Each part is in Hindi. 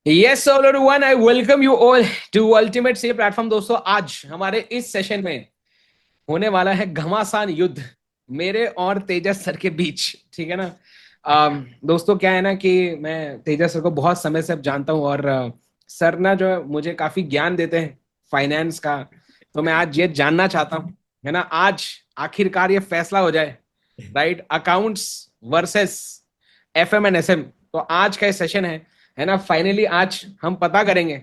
Yes everyone, I welcome you all to Ultimate C platform. दोस्तों, आज हमारे इस सेशन में होने वाला है घमासान युद्ध मेरे और तेजस सर के बीच। ठीक है ना। दोस्तों, क्या है ना कि मैं तेजस सर को बहुत समय से अब जानता हूँ और सर ना जो है मुझे काफी ज्ञान देते हैं फाइनेंस का। तो मैं आज ये जानना चाहता हूँ, है ना, आज आखिरकार ये फैसला हो जाए, right, accounts versus FM and SM. तो आज का ये सेशन है ना, फाइनली आज हम पता करेंगे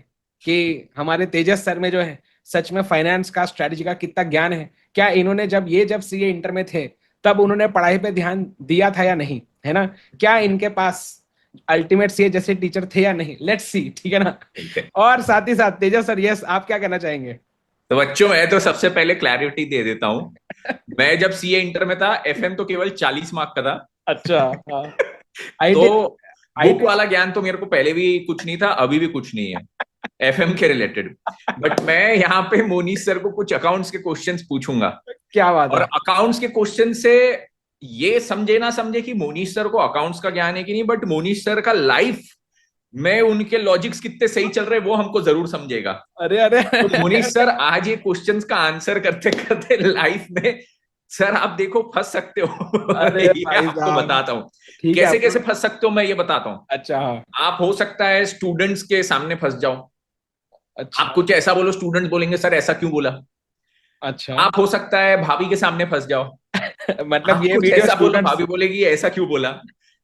कि हमारे तेजस सर में जो है सच में फाइनेंस का, स्ट्रेटजी का कितना ज्ञान है। क्या इन्होंने जब सीए इंटर में थे तब उन्होंने पढ़ाई पे ध्यान दिया था या नहीं, है ना। क्या इनके पास अल्टीमेट सीए जैसे टीचर थे या नहीं, लेट्स सी। ठीक है ना। ठीक है। और साथ ही साथ तेजस सर, यस, आप क्या कहना चाहेंगे? तो बच्चों, मैं तो सबसे पहले क्लैरिटी दे देता हूं। मैं जब सीए इंटर में था, एफएम तो केवल 40 मार्क का था। अच्छा। हाँ। आईटी। तो बुक आईटी। वाला ज्ञान तो मेरे को पहले भी कुछ नहीं था, अभी भी कुछ नहीं है एफएम के रिलेटेड। बट मैं यहाँ पे मोनीश सर को कुछ अकाउंट्स के क्वेश्चंस पूछूंगा। क्या बात और है। अकाउंट्स के क्वेश्चन से ये समझे ना समझे कि मोनीश सर को अकाउंट्स का ज्ञान है कि नहीं, बट मोनीश सर का लाइफ में उनके लॉजिक्स कितने सही चल रहे हैं वो हमको जरूर समझेगा। अरे अरे। तो मोनीश सर, आज ये क्वेश्चंस का आंसर करते करते लाइफ में सर आप देखो फंस सकते हो। अरे ये भाई आपको साहब। बताता हूँ। ठीक है कैसे आपको। कैसे फंस सकते हो मैं ये बताता हूँ। अच्छा, हाँ। आप हो सकता है स्टूडेंट्स के सामने फंस जाओ। आप अच्छा। कुछ ऐसा बोलो, स्टूडेंट्स बोलेंगे सर ऐसा क्यों बोला। अच्छा। आप हो सकता है भाभी के सामने फंस जाओ। मतलब आप ये कुछ वीडियो ऐसा बोलो, स्टूडेंट्स। भाभी बोलेगी ऐसा क्यों बोला।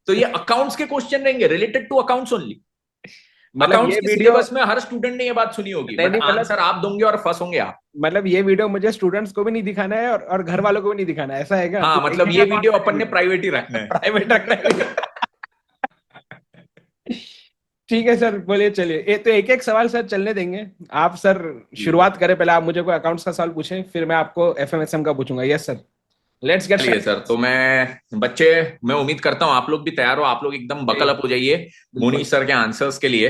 तो ये अकाउंट्स के क्वेश्चन रहेंगे, रिलेटेड टू अकाउंट्स ओनली। मतलब अकाउंट्स ये के वीडियो। सिलेबस में हर स्टूडेंट ने ये बात सुनी होगी, नहीं बट नहीं, आंसर आप दोगे और फंसोगे आप। मतलब ये वीडियो मुझे स्टूडेंट्स को भी नहीं दिखाना है और घर वालों को भी नहीं दिखाना है, ऐसा है क्या? हाँ, फिर मतलब देखेगा ये कौन वीडियो मेरा अपन ने वीडियो? प्राइवेट ही रखना है। प्राइवेट रखना है वीडियो। ठीक है सर, बोलिए, चलिए। तो एक एक सवाल सर चलने देंगे। आप सर ठीक है। शुरुआत करें, पहले आप मुझे कोई अकाउंट्स का सवाल पूछें, फिर मैं आपको एफएमएसएम का पूछूंगा। यस सर, लेट्स गेट चलिए सर, स्टार्ट। तो बच्चे, मैं उम्मीद करता हूँ आप लोग भी तैयार हो, आप लोग एकदम जी, बकल अप हो जाइए बिल्कुल। मोनीश सर के आंसर्स के लिए।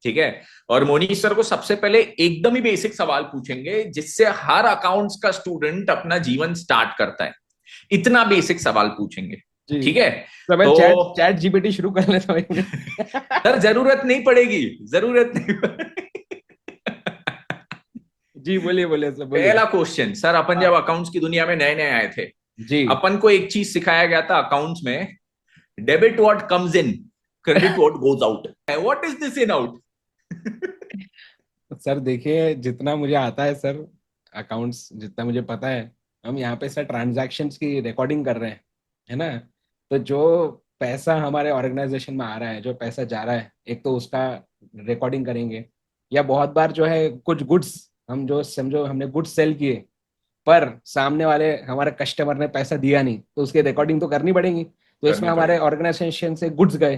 ठीक है। और मोनीश सर को सबसे पहले एकदम ही बेसिक सवाल पूछेंगे जिससे हर अकाउंट्स का स्टूडेंट अपना जीवन स्टार्ट करता है। इतना बेसिक सवाल पूछेंगे। जी। ठीक है। तो मैं तो चैट चैट जीपीटी शुरू कर लेता हूँ एक सर, मिनट। जरूरत नहीं पड़ेगी, जरूरत नहीं पड़ेगी। जी, बोलिए बोलिए सर, बोलिए। पहला क्वेश्चन सर, अपन हाँ। जब अकाउंट्स की दुनिया में नए नए आए थे, जी। अपन को एक चीज सिखाया गया था अकाउंट्स में। Debit what comes in, credit what goes out. What is this in out. Sir देखिए, जितना मुझे आता है सर, अकाउंट्स जितना मुझे पता है, हम यहाँ पे सर ट्रांजैक्शंस की रिकॉर्डिंग कर रहे हैं, है ना। तो जो पैसा हमारे ऑर्गेनाइजेशन में आ रहा है, जो पैसा जा रहा है, एक तो उसका रिकॉर्डिंग करेंगे। या बहुत बार जो है कुछ गुड्स, हम जो समझो हमने गुड्स सेल किए, पर सामने वाले हमारे कस्टमर ने पैसा दिया नहीं, तो उसकी रिकॉर्डिंग तो करनी पड़ेगी। तो इसमें करनी हमारे पड़ेगी। ऑर्गेनाइजेशन से गुड्स गए,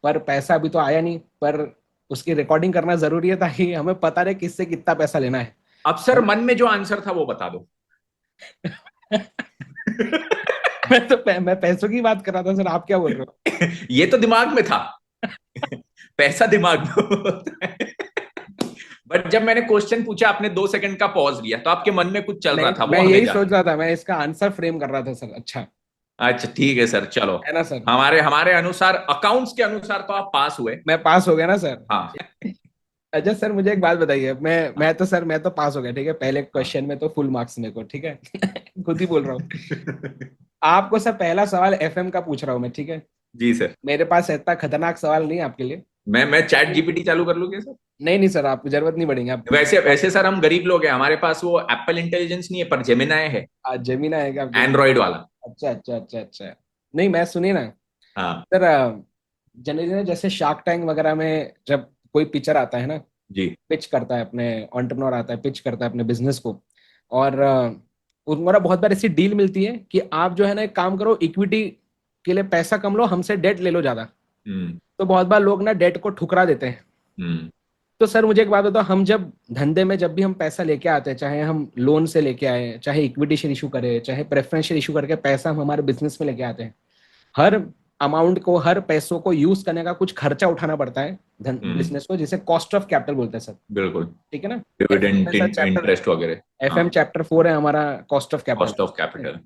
पर पैसा अभी तो आया नहीं, पर उसकी रिकॉर्डिंग करना जरूरी है ताकि हमें पता रहे किससे कितना पैसा लेना है। अब सर, मन में जो आंसर था वो बता दो। मैं पैसों की बात कर रहा था सर, आप क्या बोल रहे हो? ये तो दिमाग में था। पैसा दिमाग में होता है। बट जब मैंने क्वेश्चन पूछा, आपने 2 सेकंड का पॉज लिया, तो आपके मन में कुछ चल रहा नहीं, था, वो मैं हमें यही सोच जानना रहा था, मैं इसका आंसर फ्रेम कर रहा था सर। अच्छा, है। अच्छा ठीक है सर, चलो। है ना सर। हमारे हमारे अनुसार, अकाउंट्स के अनुसार तो आप पास हुए। मैं पास हो गया ना सर? हाँ। अच्छा सर, मुझे एक बात बताइए। मैं तो सर, मैं तो पास हो गया, ठीक है, पहले हाँ। क्वेश्चन में तो फुल मार्क्स मेरे को, ठीक है। खुद ही बोल रहा हूँ। आपको सर पहला सवाल एफएम का पूछ रहा हूँ मैं, ठीक है। जी सर। मेरे पास इतना खतरनाक सवाल नहीं है आपके लिए। मैं चैट जीपीटी चालू कर लूँ क्या सर? नहीं नहीं सर, आपको जरूरत नहीं पड़ेगी आप। वैसे वैसे सर, हम गरीब लोग हैं, हमारे पास वो एप्पल इंटेलिजेंस नहीं है, पर जेमिनाई है। आज जेमिना है क्या आपके पास? एंड्रॉइड वाला। अच्छा अच्छा अच्छा अच्छा। नहीं, मैं सुनिए ना हाँ। सर, जनरली जैसे शार्क टैंक वगैरह में जब कोई पिक्चर आता है ना, जी। पिच करता है अपने, एंटरप्रेन्योर आता है, पिच करता है अपने बिजनेस को, और उनको बहुत बार ऐसी डील मिलती है कि आप जो है ना एक काम करो, इक्विटी के लिए पैसा कम लो, हमसे डेट ले लो ज्यादा। हम्म। तो बहुत बार लोग ना डेट को ठुकरा देते हैं। हम्म। तो सर मुझे एक बात बताओ, हम जब धंधे में जब भी हम पैसा लेके आते हैं, चाहे हम लोन से लेके आए, चाहे इक्विटी शेयर इशू करें, चाहे प्रेफरेंशियल इशू करके पैसा हम हमारे बिजनेस में लेके आते हैं, हर अमाउंट को, हर पैसों को यूज करने का कुछ खर्चा उठाना पड़ता है हम्म। बिजनेस को, जिसे कॉस्ट ऑफ कैपिटल बोलते हैं सर। बिल्कुल। ठीक है ना। एफएम में डिविडेंड, सर चैप्टर, इंटरेस्ट वगैरह। हाँ। एफएम चैप्टर 4 है हमारा, cost of capital. Cost of capital.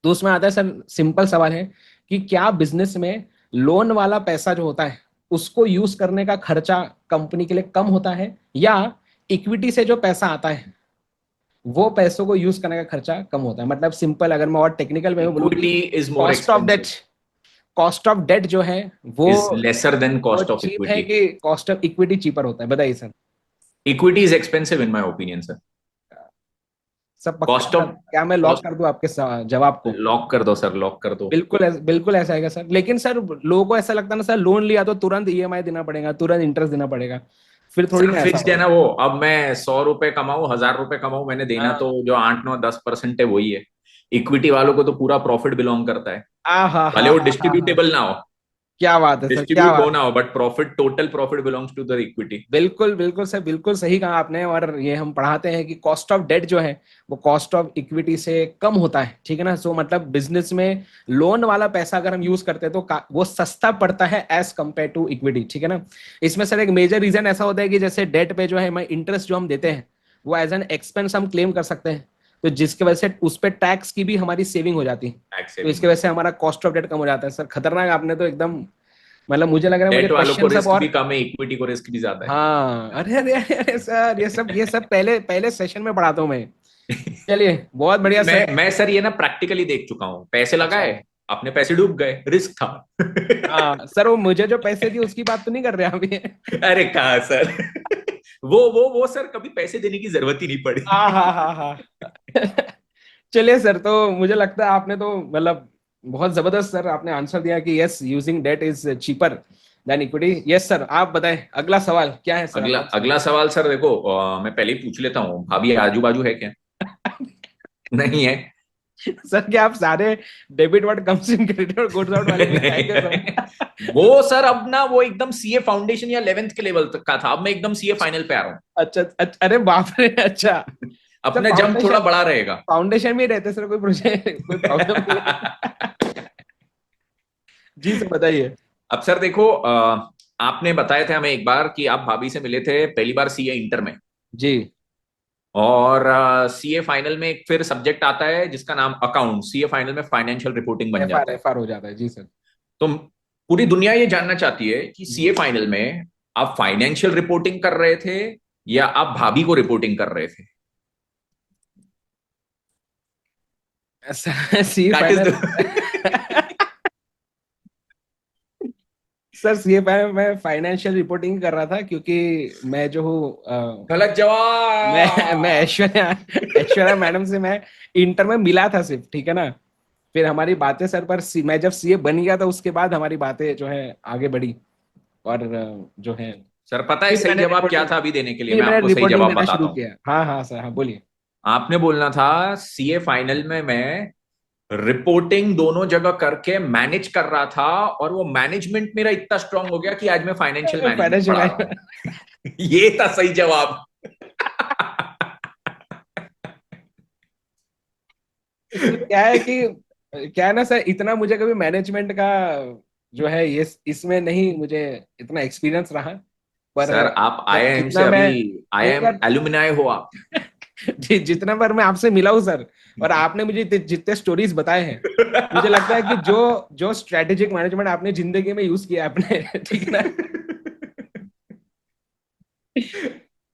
तो उसमें आता है सर, सिंपल सवाल है कि क्या बिजनेस में लोन वाला पैसा जो होता है, उसको यूज करने का खर्चा कंपनी के लिए कम होता है, या इक्विटी से जो पैसा आता है वो पैसों को यूज करने का खर्चा कम होता है? मतलब सिंपल, अगर मैं और टेक्निकल में बोलूँ कि equity is more cost of debt, expensive, cost of debt जो है वो इज लेसर देन वो कॉस्ट ऑफ चीप है इक्विटी। कि कॉस्ट ऑफ इक्विटी चीपर होता है? बताइए sir. Equity is expensive in my opinion sir. सब पक्का कॉस्ट सर? ऑफ क्या मैं लॉक कॉस्ट, कर दूं आपके जवाब को? लॉक कर दो सर, लॉक कर दो। बिल्कुल बिल्कुल ऐसा है सर। लेकिन सर लोगों को ऐसा लगता है ना सर, लोन लिया तो तुरंत ईएमआई देना पड़ेगा, तुरंत इंटरेस्ट देना पड़ेगा, फिर थोड़ी सर ना ऐसा फिक्स्ड है होगा। ना वो। अब मैं 100 रुपए कमाऊं, 1000 रुपए कमाऊं, मैंने देना तो हाँ। जो 8 9 10% है वही है। इक्विटी वालों को तो पूरा प्रॉफिट बिलोंग करता है। आ हा हा भले वो हा हा हा। डिस्ट्रीब्यूटेबल ना हो, क्या बात है सर, क्या डिस्ट्रीब्यूट हो बात ना है। हो, but profit, total profit belongs to the equity. बिल्कुल बिल्कुल सर, बिल्कुल सही कहा आपने। और ये हम पढ़ाते हैं कि कॉस्ट ऑफ डेट जो है वो कॉस्ट ऑफ इक्विटी से कम होता है, ठीक है ना। सो मतलब बिजनेस में लोन वाला पैसा अगर हम यूज करते हैं तो वो सस्ता पड़ता है एज कंपेयर टू इक्विटी, ठीक है ना। इसमें सर एक मेजर रीजन ऐसा होता है कि जैसे डेट पे जो है हमें इंटरेस्ट जो हम देते हैं वो एज एन एक्सपेंस हम क्लेम कर सकते हैं, तो जिसकी वजह से उस पर टैक्स की भी हमारी सेविंग हो जाती है। टैक्स तो सेविंग इसकी हो वजह से जाती हमारा कॉस्ट ऑफ डेट कम हो जाता है। सर खतरनाक, आपने तो एकदम, मतलब मुझे लग रहा है। है मुझे डेट वालों को क्वेश्चन सब रिस्क भी और। कम है, इक्विटी को रिस्क भी ज्यादा है। हाँ, अरे अरे अरे अरे सर, ये सब पहले पहले सेशन में पढ़ाता हूँ मैं। चलिए, बहुत बढ़िया सर। मैं सर ये ना प्रैक्टिकली देख चुका हूँ। पैसे अच्छा। लगाए, अपने पैसे डूब गए, रिस्क था। हाँ सर, वो मुझे जो पैसे दिए उसकी बात तो नहीं कर रहे अभी। अरे कहा सर। वो सर कभी पैसे देने की जरूरत ही नहीं पड़ी। हाँ हाँ हाँ हाँ। चलिए सर, तो मुझे लगता है आपने तो मतलब बहुत जबरदस्त सर आपने आंसर दिया कि yes, using debt is cheaper than equity. Yes sir, आप बताएं अगला सवाल क्या है सर, अगला अगला सवाल। अगला सवाल सर देखो, मैं पहले ही पूछ लेता हूँ, भाभी आजू बाजू है क्या? नहीं है। सर क्या आप सारे debit word comes in credit और गुड्स आउट वाले लेके नहीं आएंगे है। सर? वो सर अब ना वो एकदम सीए फाउंडेशन या 11th के लेवल तक का था, अब मैं एकदम सीए फाइनल पे आ रहा हूँ। अच्छा अच्छा, अरे बाप रे, अच्छा। सर अपना जंप थोड़ा फाउंडेशन, बड़ा रहेगा। फाउंडेशन में ही रहते सर, कोई प्रोजेक्ट कोई प्रॉब्लम नहीं है। जी सर बताइए। अब सर देखो, आपने बताए थे हमें एक बार कि आप भाभी से मिले थे पहली बार सीए इंटर में, जी। और सीए फाइनल में एक फिर सब्जेक्ट आता है जिसका नाम अकाउंट। सीए फाइनल में फाइनेंशियल रिपोर्टिंग बन एफ आर जाता है। एफ आर हो जाता है जी सर। तो पूरी दुनिया ये जानना चाहती है कि जी। सीए फाइनल में आप फाइनेंशियल रिपोर्टिंग कर रहे थे या आप भाभी को रिपोर्टिंग कर रहे थे? See that is final. The sir C final में फाइनेंशियल रिपोर्टिंग कर रहा था, क्योंकि मैं जो हूँ गलत मैं जवाब। ऐश्वर्या, ऐश्वर्या मैडम से मैं इंटर में मिला था सिर्फ, ठीक है ना। फिर हमारी बातें सर पर मैं जब सीए बन गया था उसके बाद हमारी बातें जो है आगे बढ़ी, और जो है सर पता है फिर सही मैंने जवाब क्या रिपोर्टिंग, था अभी देने के लिए? फिर मैं मैंने आपको सही रिपोर्टिंग जवाब देना बताता शुरू हूँ। किया। हाँ हाँ सर, हाँ बोलिए। आपने बोलना था सीए फाइनल में मैं रिपोर्टिंग दोनों जगह करके मैनेज कर रहा था, और वो मैनेजमेंट मेरा इतना स्ट्रांग हो गया कि आज मैं फाइनेंशियल मैनेजमेंट फाइनेंशियल पढ़ा रहा हूँ। ये था सही जवाब। सर क्या है कि, क्या है ना सर, इतना मुझे कभी मैनेजमेंट का जो है ये इसमें नहीं मुझे इतना एक्सपीरियंस रहा। पर सर आप आईआईएम से जितना मैं, अभी नहीं आईआईएम सर, एलुमनाई हो आप। जितना बार मैं आपसे मिला हूँ सर, और आपने मुझे जितने स्टोरीज बताए हैं, मुझे लगता है कि जो जो स्ट्रेटेजिक मैनेजमेंट आपने जिंदगी में यूज किया है अपने, ठीक है ना।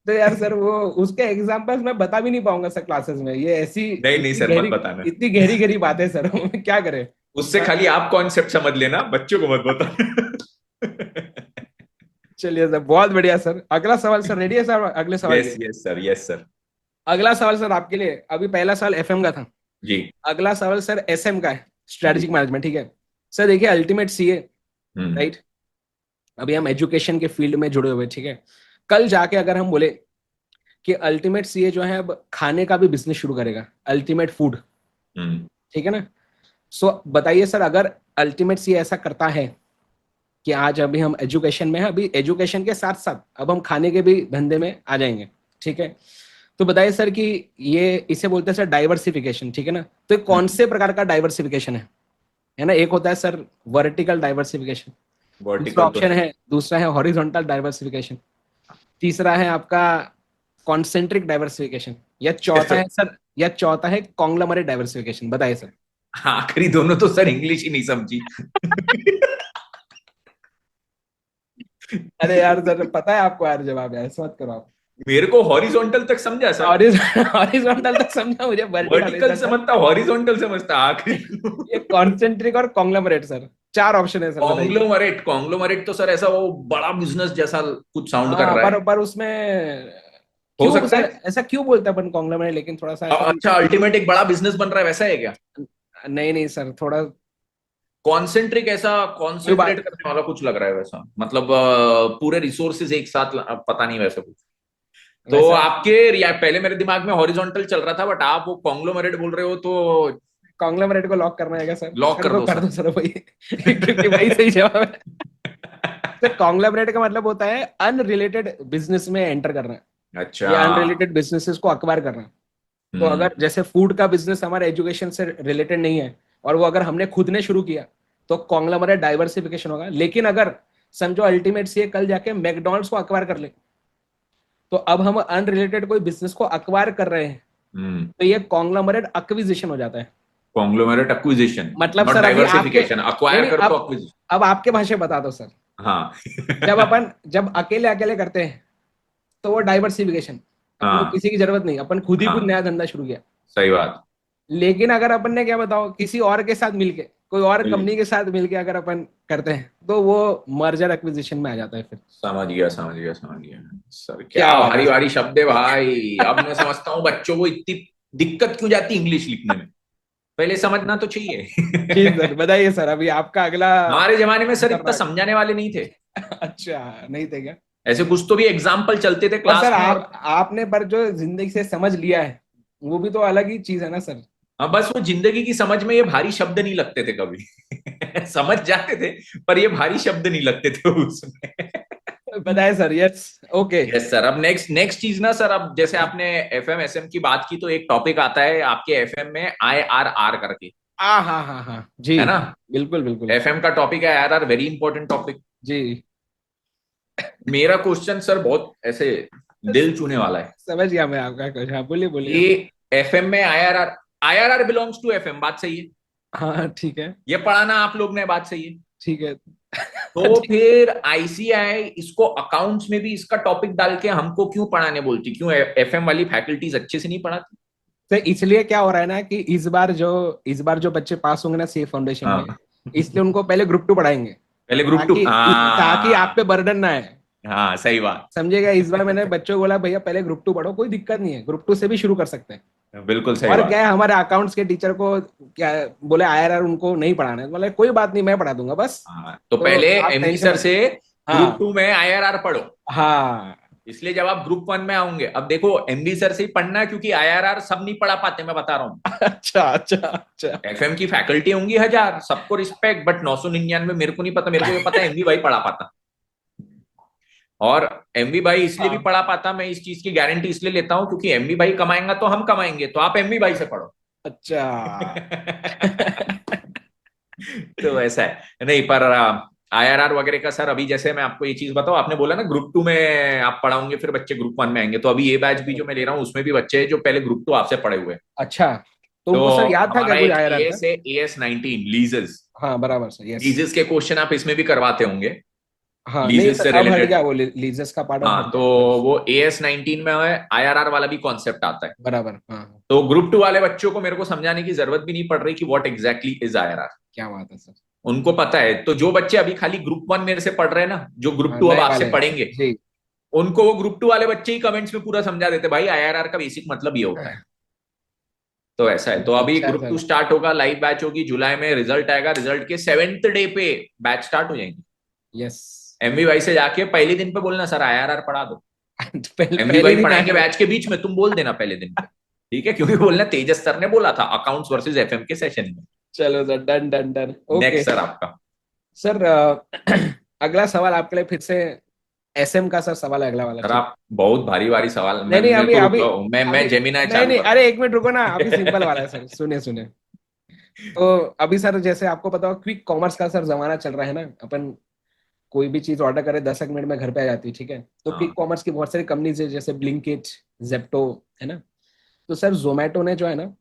तो यार सर वो उसके एग्जांपल्स मैं बता भी नहीं पाऊंगा सर क्लासेस में, ये ऐसी नहीं नहीं सर, मत बताना। इतनी गहरी गहरी बातें सर। क्या करें। उससे हाँ, खाली आप कॉन्सेप्ट समझ लेना, बच्चों को मत बताना। चलिए सर, बहुत बढ़िया सर। अगला सवाल सर, रेडी है सर अगले सवाल के यस लिए? Yes sir, yes sir. अगला सवाल सर आपके लिए, अभी पहला सवाल एफएम का था, जी। अगला सवाल सर एसएम का है, जी। स्ट्रेटेजिक मैनेजमेंट, ठीक है। सर देखिए, अल्टीमेट सीए, हम्म। राइट, अभी हम एजुकेशन के फील्ड में जुड़े हुए, ठीक है। कल जाके अगर हम बोले कि अल्टीमेट सीए जो है अब खाने का भी बिजनेस शुरू करेगा, अल्टीमेट फूड, हम्म। ठीक है ना। सो बताइए सर, अगर अल्टीमेट सीए ऐसा करता है कि आज अभी हम एजुकेशन में हैं, अभी एजुकेशन के साथ साथ अब हम खाने के भी धंधे में आ जाएंगे, ठीक है। तो बताइए सर कि ये इसे बोलते हैं सर डाइवर्सिफिकेशन, ठीक है ना। तो ये कौन से प्रकार का डाइवर्सिफिकेशन है ना। एक होता है सर वर्टिकल डाइवर्सिफिकेशन, दूसरा वर्टिकल तो ऑप्शन है। है, दूसरा है हॉरिजॉन्टल डाइवर्सिफिकेशन, तीसरा है आपका कॉन्सेंट्रिक डाइवर्सिफिकेशन, या ये चौथा तो है सर, या चौथा है कॉन्ग्लोमरेट डाइवर्सिफिकेशन। बताइए सर। आखिरी दोनों तो सर इंग्लिश ही नहीं समझी। अरे यार सर, पता है आपको यार जवाब है, ऐसा मत करो आप। मेरे को हॉरिजॉन्टल तक समझा सर, हॉरिजॉन्टल तक समझा, मुझे वर्टिकल नहीं वर्टिकल समझा। समझता, हॉरिजॉन्टल समझता आखिरी। ये कॉन्सेंट्रिक और कॉन्ग्लोमरेट सर, 4 ऑप्शन है सर, बताइए। कॉन्ग्लोमरेट, कॉन्ग्लोमरेट तो सर ऐसा वो बड़ा बिजनेस जैसा कुछ साउंड कर हाँ, रहा है। पर उसमें हो क्यों सकता सर, है। ऐसा क्यों बोलते हैं अपन कॉन्ग्लोमरेट, लेकिन थोड़ा सा ऐसा भी। अच्छा, अल्टीमेट एक बड़ा बिजनेस बन रहा है वैसा है क्या? नहीं नहीं सर, थोड़ा। कॉन्सेंट्रिक ऐसा कोई कॉन्सेंट्रेट बात। करने वाला कुछ लग रहा है वैसा, मतलब पूरे रिसोर्सेज एक साथ पता नहीं वैसा कुछ। तो वैसा आपके पहले मेरे दिमाग में हॉरिजॉन्टल चल रहा था, बट आप वो कॉन्ग्लोमरेट बोल रहे हो तो कॉन्ग्लोमरेट को लॉक करना है क्या सर? लॉक कर दो कर सर। दो सर वही। क्योंकि वही सही जवाब है। सर कॉन्ग्लोमरेट का मतलब होता है अनरिलेटेड बिजनेस में एंटर करना, अच्छा। या अनरिलेटेड बिजनेसेस को अक्वायर करना। तो हम्म। अगर जैसे फूड का बिजनेस हमारे एजुकेशन से रिलेटेड नहीं है, और वो अगर हमने खुद ने शुरू किया, तो कॉन्ग्लोमरेट डाइवर्सिफिकेशन होगा। लेकिन अगर समझो अल्टीमेट से कल जाके मैकडोनल्ड्स को अक्वायर कर ले, तो अब हम अनरिलेटेड कोई बिजनेस को अक्वायर कर रहे हैं, हम्म। तो ये कॉन्ग्लोमरेट एक्विजिशन हो जाता है। कॉन्ग्लोमरेट एक्विजिशन, मतलब नॉट सर अभी आपके, डाइवर्सिफिकेशन, नहीं अक्वायर नहीं, करो तो अब एक्विजिशन। अब आपके भाषा में बता दो सर। हाँ। जब अकेले अकेले करते हैं, तो वो डाइवर्सिफिकेशन, अपने को हाँ। किसी की जरूरत नहीं, अपन खुद ही कुछ हाँ, नया धंधा शुरू किया। सही बात। लेकिन अगर अपन ने क्या बताओ, किसी और के साथ मिलके, कोई और बिल्कुल। कंपनी के साथ मिलके अगर अपन करते हैं, तो वो मर्जर एक्विजिशन में आ जाता है फिर। समझ गया, समझ गया, समझ गया। सर क्या क्या बात है भारी सर। भारी शब्द है भाई, अब मैं समझता हूँ बच्चों को इतनी दिक्कत क्यों जाती इंग्लिश लिखने में, पहले समझना तो जी चाहिए। सर, बताइए सर, अभी आपका अगला हमारे जमाने में सर कर इतना रहा समझाने वाले नहीं थे। है। अच्छा, नहीं थे क्या? ऐसे कुछ तो भी एग्जाम्पल चलते थे पर सर क्लास में और आपने पर जो जिंदगी से समझ लिया है, वो भी तो अलग ही चीज है ना सर। हाँ, बस वो जिंदगी की समझ में ये भारी शब्द नहीं लगते थे कभी। समझ जाते थे, पर ये भारी शब्द नहीं लगते थे उसमें। बताए sir, yes. Okay. Yes sir. अब नेक्स्ट नेक्स्ट चीज ना सर, अब जैसे आपने एफएम एसएम की बात की, तो एक टॉपिक आता है आपके एफएम में आईआरआर करके, हाँ हाँ हाँ जी। है ना? बिल्कुल बिल्कुल। एफएम का टॉपिक है आईआरआर, वेरी इंपॉर्टेंट टॉपिक। जी। मेरा क्वेश्चन सर बहुत ऐसे दिल छूने वाला है। समझ गया मैं आपका क्वेश्चन, हाँ बोलिए बोलिए। ये एफएम में IRR, IRR belongs to FM, बात सही है? हाँ ठीक है। ये पढ़ाना आप लोग ने, बात सही है? ठीक है। तो ठीक। फिर आईसीआई इसको अकाउंट्स में भी इसका टॉपिक डाल के हमको क्यों पढ़ाने बोलती, क्यों एफएम वाली फैकल्टीज अच्छे से नहीं पढ़ाती? तो इसलिए क्या हो रहा है ना कि इस बार जो बच्चे पास होंगे ना सी फाउंडेशन में, हाँ, इसलिए उनको पहले ग्रुप 2 पढ़ाएंगे, पहले ग्रुप टू, ताकि आप हाँ। पे बर्डन ना आए। हाँ, सही बात। समझेगा? इस बार मैंने बच्चों को बोला भैया पहले ग्रुप 2 पढ़ो, कोई दिक्कत नहीं है, ग्रुप 2 से भी शुरू कर सकते हैं। बिल्कुल सही और क्या बात। है, हमारे अकाउंट्स के टीचर को क्या बोले, आईआरआर उनको नहीं पढ़ाना है, मतलब कोई बात नहीं, मैं पढ़ा दूंगा बस। हाँ, तो तो पहले आप एमवी टेंशन सर मत। से ग्रुप हाँ टू में आईआरआर पढ़ो। हाँ। इसलिए जब आप ग्रुप वन में आओगे, अब देखो एमवी सर से ही पढ़ना है, क्योंकि आईआरआर सब नहीं पढ़ा पाते, मैं बता रहा हूँ। अच्छा अच्छा अच्छा। एफएम की फैकल्टी होंगी हजार, सबको रिस्पेक्ट, बट 999 मेरे को नहीं पता, मेरे को ये पता है एमवी भाई पढ़ा पाता। और एमवी भाई इसलिए भी हाँ। पढ़ा पाता, मैं इस चीज की गारंटी इसलिए लेता हूं, क्योंकि एमवी भाई कमाएंगा तो हम कमाएंगे, तो आप एमवी भाई से पढ़ो। अच्छा। तो ऐसा है नहीं, पर आईआरआर वगैरह का सर, अभी जैसे मैं आपको ये चीज बताऊं, आपने बोला ना ग्रुप टू में आप पढ़ाओगे फिर बच्चे ग्रुप वन में आएंगे, तो अभी ये बैच भी जो मैं ले रहा हूँ उसमें भी बच्चे हैं जो पहले ग्रुप टू आपसे पढ़े हुए हैं। अच्छा, तो तो उनको सर याद था क्या हमारा कुछ एक आईआरआर का? एएस है, AS19 लीजेस। हाँ बराबर सर, यस। लीजेस के क्वेश्चन आप इसमें भी करवाते होंगे, हाँ नहीं लीजेस सर, से अब हट रिलेटेड। गया वो लीजर्स का पार्ट, अब हाँ, हट तो गया, यस। वो AS19 में है, आईआरआर वाला भी कॉन्सेप्ट आता है। बराबर, हाँ। तो ग्रुप टू वाले बच्चों को मेरे को समझाने की जरूरत भी नहीं पड़ रही कि व्हाट एग्जैक्टली इज आईआरआर। क्या बात है सर। उनको पता है। तो जो बच्चे अभी खाली ग्रुप वन मेरे से पढ़ रहे हैं ना, जो ग्रुप हाँ टू अब नए आपसे वाले। पढ़ेंगे, जी। उनको वो ग्रुप टू वाले बच्चे ही कमेंट्स में पूरा समझा देते, भाई आईआरआर का बेसिक मतलब ये होता है। तो ऐसा है। तो अभी अच्छा ग्रुप टू सर। स्टार्ट होगा, लाइव बैच होगी जुलाई में, रिजल्ट आएगा, रिजल्ट के 7th डे पे बैच स्टार्ट हो जाएंगे। यस। एमवी भाई से जाके पहले दिन पे बोलना सर आईआरआर पढ़ा दो। पहले एमवी पहले भाई दिन पढ़ाएंगे आया। बैच के बीच में, तुम बोल देना पहले दिन पे। ठीक है, क्योंकि बोलना तेजस सर ने बोला था अकाउंट्स वर्सेस एफएम के सेशन में। चलो sir, done done done. Okay. Next sir आपका। सर अगला सवाल आपके लिए फिर से एसएम का सर सवाल है, अगला वाला, सर ठीक। आप बहुत भारी भारी सवाल, नहीं मैं नहीं, मेरे अभी को रुक अभी जाओ, मैं अभी जेमिनाई नहीं चालू नहीं, करता अरे हूँ। एक मिनट रुको ना, अभी सिंपल वाला है सर, सुनिए सुनिए। तो अभी सर जैसे आपको पता हो, क्विक कॉमर्स का सर जमाना चल रहा है ना, अपन कोई भी चीज ऑर्डर करे 10 मिनट में घर पे आ जाती है, ठीक है? तो क्विक हाँ। कॉमर्स की बहुत सारी कंपनीज है, जैसे ब्लिंकिट, जेप्टो, है ना? तो सर जोमेटो ने जो है ना,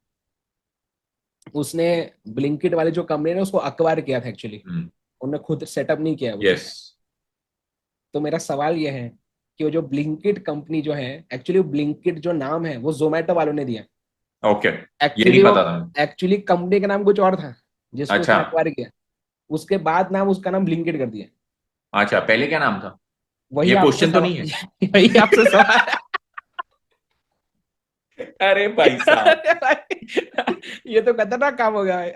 उसने ब्लिंकिट वाली जो कंपनी है ना, उसको अक्वायर किया था एक्चुअली। उन्होंने खुद सेटअप नहीं किया वो, ठीक यस। है? तो मेरा सवाल ये है कि वो जो ब्लिंकिट कंपनी जो है, एक्चुअली ब्लिंकिट जो नाम है वो जोमेटो वालों ने दिया। ओके, ये नहीं एक्चुअली वो पता था। एक्चुअली कंपनी का नाम कुछ और था जिसको अच्छा। उसने एक्वायर किया। उसके बाद नाम उसका नाम ब्लिंकिट कर दिया। अच्छा, पहले क्या नाम था? वही ये आपसे क्वेश्चन तो नहीं है? सवाल वही आपसे सवाल अरे भाई साहब, अरे भाई, ये तो खतरनाक काम हो गया है।